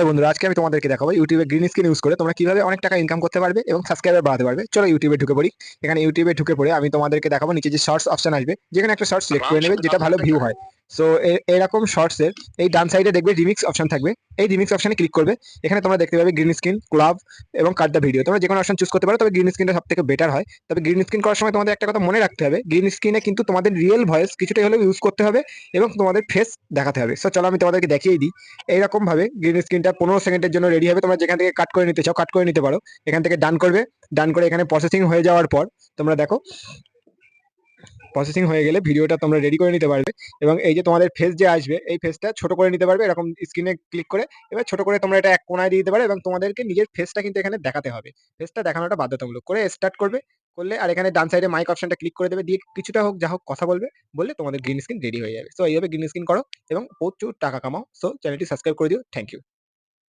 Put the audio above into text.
তো বন্ধুরা, আজকে আমি তোমাদেরকে দেখাবো ইউটিউবে গ্রিন স্ক্রিন ইউজ করে তোমরা কিভাবে অনেক টাকা ইনকাম করতে পারবে এবং সাবস্ক্রাইবার বাড়াতে পারবে। চলো ইউটিউবে ঢুকে পড়ি। এখানে ইউটিউবে ঢুকে পড়ে আমি তোমাদেরকে দেখাবো নিচে যে শর্টস অপশন আসবে, যেখানে একটা শর্ট সিলেক্ট করে নেবে যেটা ভালো ভিউ হয়। সো এরকম শর্টস এর এই ডান সাইডে দেখবে রিমিক্স অপশন থাকবে। এই রিমিক্স অপশনে ক্লিক করবে। এখানে তোমরা দেখতে পাবে গ্রিন স্ক্রিন, ক্লাব এবং কাট দ্য ভিডিও। তোমরা যে কোনো অপশন চুজ করতে পারো, তবে গ্রিন স্ক্রিনটা সব থেকে বেটার হয়। তবে গ্রিন স্ক্রিন করার সময় তোমাদের একটা কথা মনে রাখতে হবে, গ্রিন স্ক্রিনে কিন্তু তোমাদের রিয়েল ভয়েস কিছুটাই হলেও ইউজ করতে হবে এবং তোমাদের ফেস দেখাতে হবে। সো চলো আমি তোমাদেরকে দেখিয়ে দিই। এইরকম ভাবে গ্রিন স্ক্রিনটা 15 সেকেন্ডের জন্য রেডি হবে। তোমরা যেখান থেকে কাট করে নিতে চাও কাট করে নিতে পারো। এখান থেকে ডান করবে। ডান করে এখানে প্রসেসিং হয়ে যাওয়ার পর তোমরা দেখো, প্রসেসিং হয়ে গেলে ভিডিওটা তোমরা রেডি করে নিতে পারবে। এবং এই যে তোমাদের ফেস যে আসবে, এই ফেসটা ছোট করে নিতে পারবে এরকম স্ক্রিনে ক্লিক করে। এবার ছোট করে তোমরা এটা এক কোনায় দিয়ে দিতে পারো এবং তোমাদেরকে নিজের ফেসটা কিন্তু এখানে দেখাতে হবে। ফেসটা দেখানোটা বাধ্যতামূলক। করে স্টার্ট করবে। করলে আর এখানে ডান সাইডে মাইক অপশনটা ক্লিক করে দেবে, দিয়ে কিছুটা হোক যা হোক কথা বলবে। বললে তোমাদের গ্রিন স্ক্রিন রেডি হয়ে যাবে। সো এইভাবে গ্রিন স্ক্রিন করো এবং প্রচুর টাকা কামাও। সো চ্যানেলটি সাবস্ক্রাইব করে দিও। Thank you.